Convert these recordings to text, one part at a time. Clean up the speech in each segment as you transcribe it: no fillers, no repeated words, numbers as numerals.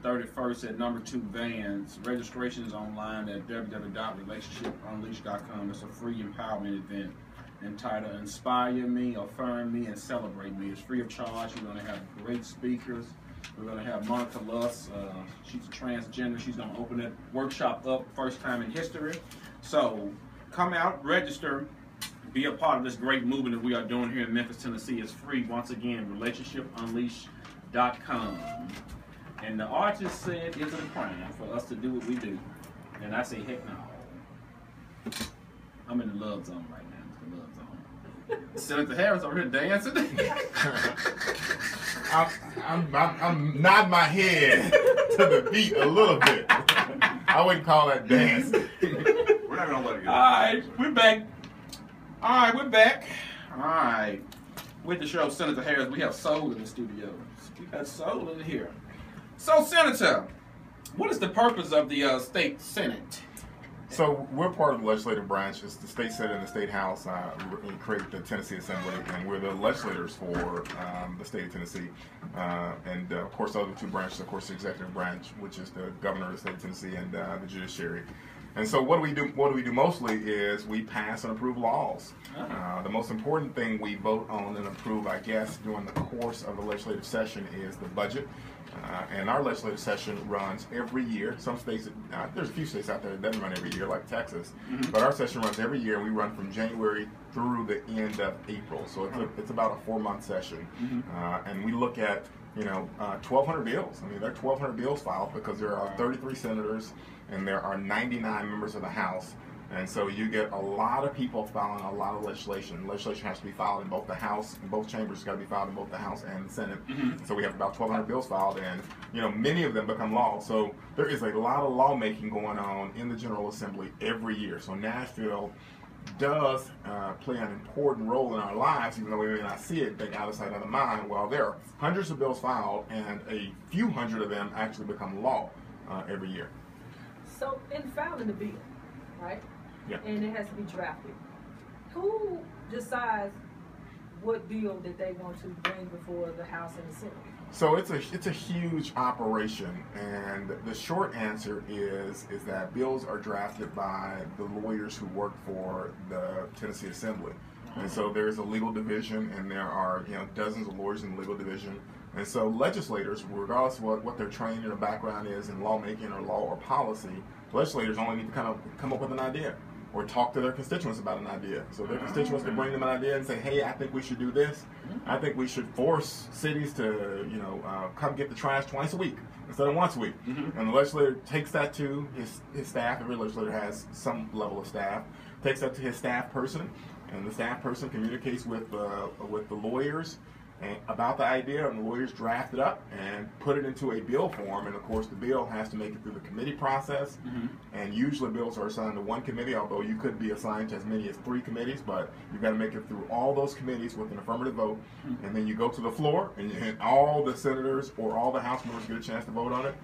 31st at number 2 Vans. Registration is online at www.relationshipunleashed.com. It's a free empowerment event entitled Inspire Me, Affirm Me, and Celebrate Me. It's free of charge. We're going to have great speakers. We're going to have Monica Luss. She's a transgender. She's going to open that workshop up first time in history. So come out, register, be a part of this great movement that we are doing here in Memphis, Tennessee. It's free. Once again, relationshipunleashed.com. And the artist said, is it a crime for us to do what we do? And I say, heck no. I'm in the love zone right now. It's the love zone. Senator Harris over here dancing. I'm nodding my head to the beat a little bit. I wouldn't call that dancing. We're not going to let it go. All right, we're back. All right, we're back. All right. With the show, Senator Harris, we have soul in the studio. We got soul in here. So, Senator, what is the purpose of the state Senate? So we're part of the legislative branch. It's the state Senate and the state House. We created the Tennessee Assembly, and we're the legislators for the state of Tennessee. And of course, the other two branches, of course, the executive branch, which is the governor of the state of Tennessee, and the judiciary. And so what do we do? What do we do mostly is we pass and approve laws. The most important thing we vote on and approve, I guess, during the course of the legislative session is the budget. And our legislative session runs every year. Some states, there's a few states out there that doesn't run every year, like Texas. But our session runs every year. We run from January through the end of April. So it's about a 4-month session. And we look at 1,200 bills. I mean, there are 1,200 bills filed because there are 33 senators and there are 99 members of the House. And so you get a lot of people filing a lot of legislation. Legislation has to be filed in both the House, in both chambers. It's got to be filed in both the House and the Senate. So we have about 1,200 bills filed, and many of them become law. So there is a lot of lawmaking going on in the General Assembly every year. So Nashville does play an important role in our lives, even though we may not see it, think out of sight, out of mind. Well, there are hundreds of bills filed, and a few hundred of them actually become law every year. So in filing the bill, right? Yeah. And it has to be drafted. Who decides what bill that they want to bring before the House and the Senate? So it's a huge operation, and the short answer is that bills are drafted by the lawyers who work for the Tennessee Assembly. And so there's a legal division, and there are dozens of lawyers in the legal division. And so legislators, regardless of what their training or background is in lawmaking or law or policy, legislators only need to kind of come up with an idea or talk to their constituents about an idea. So their constituents can bring them an idea and say, hey, I think we should do this. I think we should force cities to, come get the trash twice a week instead of once a week. And the legislator takes that to his staff. Every legislator has some level of staff. Takes that to his staff person, and the staff person communicates with the lawyers about the idea, and the lawyers draft it up and put it into a bill form. And of course, the bill has to make it through the committee process. And usually bills are assigned to one committee, although you could be assigned to as many as 3 committees, but you've got to make it through all those committees with an affirmative vote. And then you go to the floor, and all the senators or all the House members get a chance to vote on it.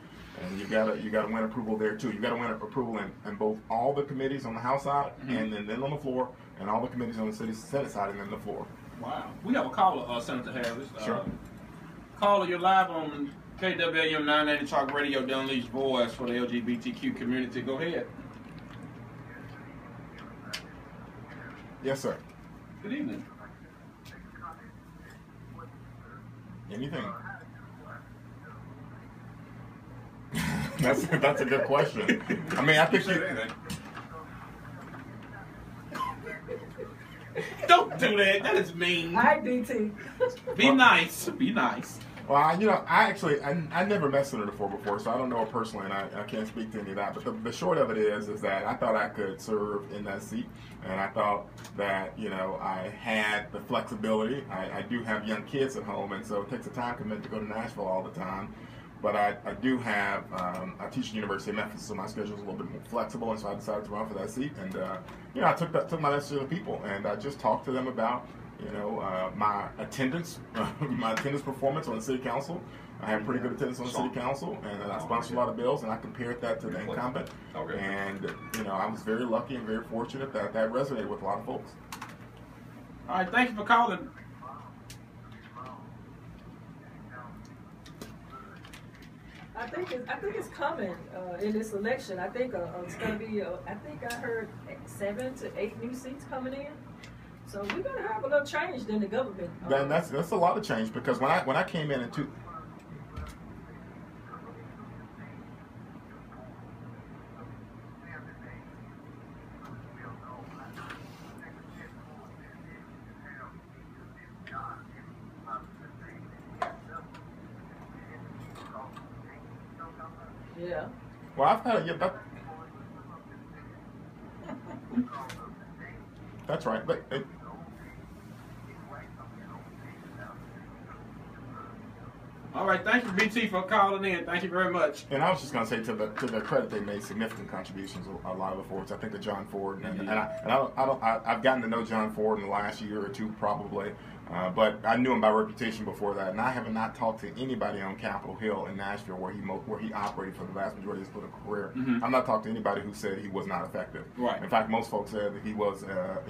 And you gotta win approval there too. You gotta win approval in both all the committees on the House side, and then on the floor, and all the committees on the Senate side, and then the floor. Wow. We have a caller, Senator Harris. Sure. Caller, you're live on KWAM 980 Talk Radio, the Unleashed Voice for the LGBTQ community. Go ahead. Yes, sir. Good evening. Anything? That's a good question. I mean, I think Don't do that. That is mean. Hi, DT. Be nice. Be nice. Well, I never met Senator Ford before, so I don't know her personally, and I can't speak to any of that. But the short of it is that I thought I could serve in that seat, and I thought that I had the flexibility. I do have young kids at home, and so it takes a time commitment to go to Nashville all the time. But I do have, I teach at the University of Memphis, so my schedule is a little bit more flexible, and so I decided to run for that seat. And, I took my message to the people, and I just talked to them about, my attendance performance on the city council. I have pretty good attendance on the city council, and I sponsored a lot of bills, and I compared that to the incumbent. And, I was very lucky and very fortunate that resonated with a lot of folks. All right, thank you for calling. I think it's coming in this election. I think it's going to be. I think I heard 7 to 8 new seats coming in. So we're going to have a little change in the government. Then that's a lot of change, because when I came in Yeah. well, I've had that's right, but. All right, thank you, BT, for calling in. Thank you very much. And I was just going to say, to their credit, they made significant contributions. A lot of the Fords. I think of John Ford, I've gotten to know John Ford in the last year or two probably, but I knew him by reputation before that. And I have not talked to anybody on Capitol Hill in Nashville, where he operated for the vast majority of his political career. I've not talked to anybody who said he was not effective. Right. In fact, most folks said that he was, a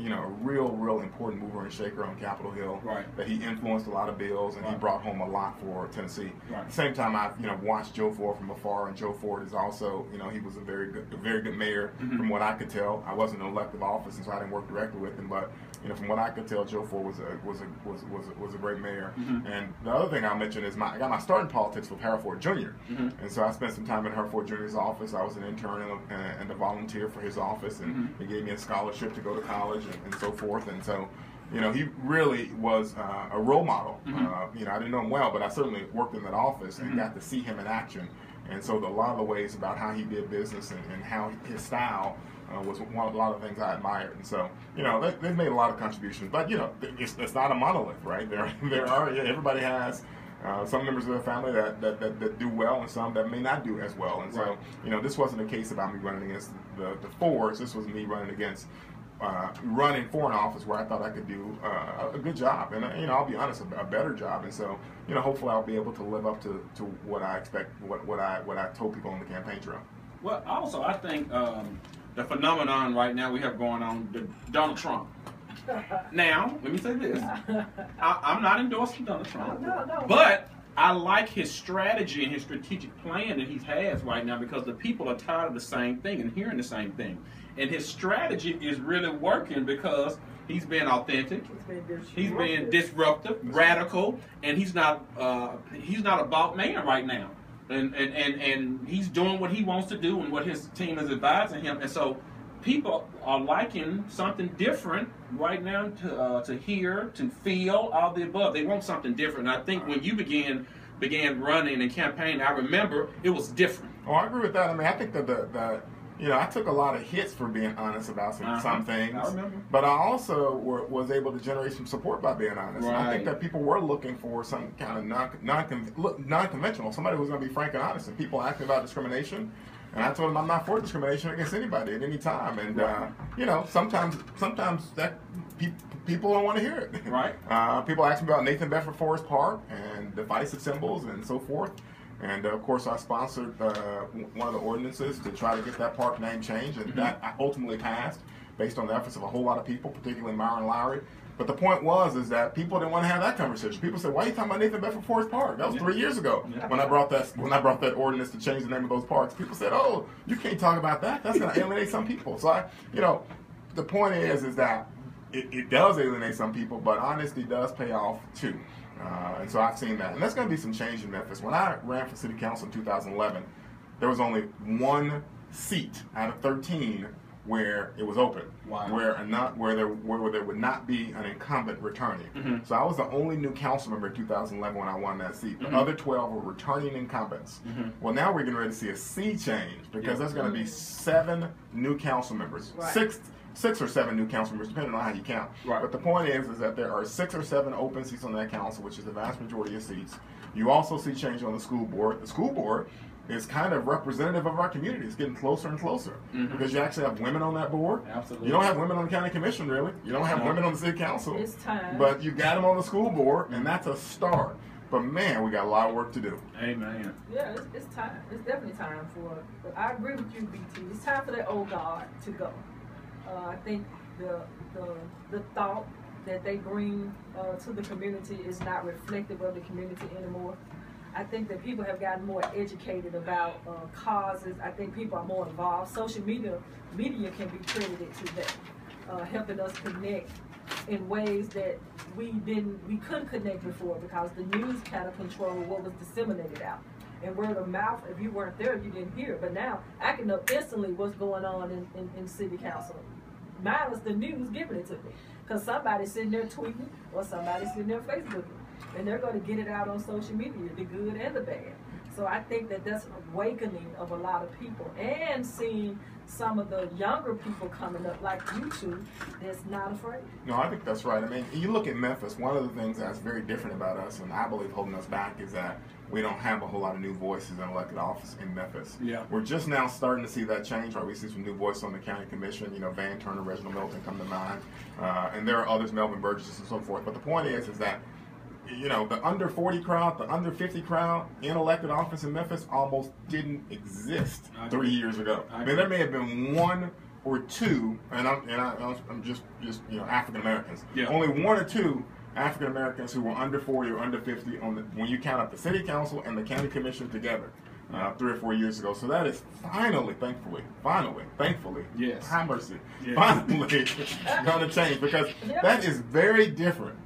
real important mover and shaker on Capitol Hill. Right. That he influenced a lot of bills, and he brought home a lot for Tennessee. Right. At the same time, I've watched Joe Ford from afar, and Joe Ford is also, he was a very good mayor from what I could tell. I wasn't in elective office, and so I didn't work directly with him, but from what I could tell, Joe Ford was a great mayor. And the other thing I'll mention is I got my start in politics with Hereford Jr. And so I spent some time in Hereford Jr.'s office. I was an intern and a volunteer for his office, and he gave me a scholarship to go to college and so forth. And so, he really was a role model. I didn't know him well, but I certainly worked in that office and got to see him in action. And so a lot of the ways about how he did business and how his style was a lot of things I admired. And so, they've made a lot of contributions. But, it's not a monolith, right? There are everybody has some members of their family that do well, and some that may not do as well. And so, this wasn't a case about me running against the Fords. This was me running against running for an office where I thought I could do a good job, and I'll be honest, a better job. And so, hopefully I'll be able to live up to what I expect, what I told people on the campaign trail. Well, also I think the phenomenon right now we have going on, Donald Trump. Now, let me say this: I'm not endorsing Donald Trump, No. But I like his strategy and his strategic plan that he has right now, because the people are tired of the same thing and hearing the same thing. And his strategy is really working because he's being authentic, he's being disruptive, radical, and he's not a bought man right now. And he's doing what he wants to do and what his team is advising him. And so people are liking something different right now to hear, to feel, all the above. They want something different. And I think when you began running and campaigning, I remember it was different. Oh, I agree with that. I mean, I think that I took a lot of hits for being honest about some things. I remember. But I also was able to generate some support by being honest. Right. And I think that people were looking for some kind of non-conventional, somebody who's going to be frank and honest. And people asking about discrimination, and I told them I'm not for discrimination against anybody at any time. And sometimes that people don't want to hear it. Right. People ask me about Nathan Bedford Forest Park and divisive symbols and so forth. And of course, I sponsored one of the ordinances to try to get that park name changed, and that ultimately passed based on the efforts of a whole lot of people, particularly Myron Lowry. But the point is that people didn't want to have that conversation. People said, "Why are you talking about Nathan Bedford Forest Park?" That was 3 years ago when I brought that ordinance to change the name of those parks. People said, "Oh, you can't talk about that. That's going to alienate some people." So the point is that it does alienate some people, but honesty does pay off too. And so I've seen that. And that's going to be some change in Memphis. When I ran for city council in 2011, there was only one seat out of 13 where it was open, wow. where there would not be an incumbent returning. So I was the only new council member in 2011 when I won that seat. The other 12 were returning incumbents. Well, now we're getting ready to see a sea change, because there's going to be 7 new council members, right. 6 or 7 new council members, depending on how you count. Right. But the point is that there are 6 or 7 open seats on that council, which is the vast majority of seats. You also see change on the school board. The school board is kind of representative of our community. It's getting closer and closer, because you actually have women on that board. Absolutely. You don't have women on the county commission, really. You don't have women on the city council. It's time. But you got them on the school board, and that's a start. But man, we got a lot of work to do. Amen. Yeah, it's time. It's definitely time for. I agree with you, BT. It's time for that old guard to go. I think the thought that they bring to the community is not reflective of the community anymore. I think that people have gotten more educated about causes. I think people are more involved. Social media can be credited to that, helping us connect in ways that we couldn't connect before, because the news kind of controlled what was disseminated out. And word of mouth, if you weren't there, you didn't hear it. But now I can know instantly what's going on in city council. Mine was the news giving it to me, because somebody's sitting there tweeting or somebody's sitting there Facebooking, and they're going to get it out on social media, the good and the bad. So I think that that's an awakening of a lot of people, and seeing some of the younger people coming up like you two that's not afraid. No, I think that's right. I mean, you look at Memphis, one of the things that's very different about us, and I believe holding us back, is that we don't have a whole lot of new voices in elected office in Memphis. Yeah. We're just now starting to see that change, right? We see some new voices on the county commission, Van Turner, Reginald Milton come to mind, and there are others, Melvin Burgess and so forth. But the point is that the under 40 crowd, the under 50 crowd in elected office in Memphis almost didn't exist 3 years ago. I mean, there may have been one or two, and I'm just African Americans. Yeah. Only one or two African Americans who were under 40 or under 50 when you count up the city council and the county commission together 3 or 4 years ago. So that is finally, thankfully, yes, have mercy, yes, finally going to change, because that is very different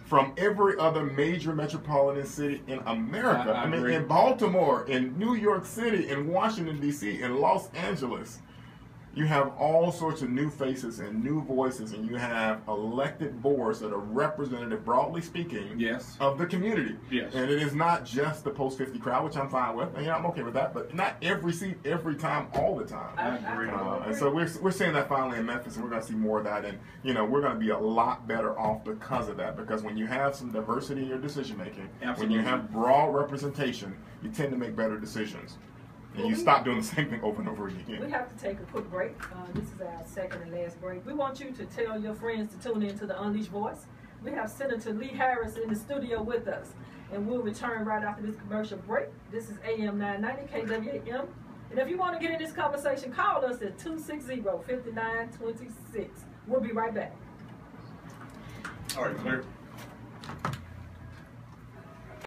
from every other major metropolitan city in America. I mean, in Baltimore, in New York City, in Washington, D.C., in Los Angeles, you have all sorts of new faces and new voices, and you have elected boards that are representative, broadly speaking, yes, of the community. Yes. And it is not just the post-50 crowd, which I'm fine with, and I'm okay with that, but not every seat, every time, all the time. I agree. And so we're seeing that finally in Memphis, and we're going to see more of that, and we're going to be a lot better off because of that, because when you have some diversity in your decision-making, when you have broad representation, you tend to make better decisions. And you stop doing the same thing over and over again. We have to take a quick break. This is our second and last break. We want you to tell your friends to tune in to the Unleashed Voice. We have Senator Lee Harris in the studio with us, and we'll return right after this commercial break. This is AM 990 KWAM. And if you want to get in this conversation, call us at 260-5926. We'll be right back. All right, clear.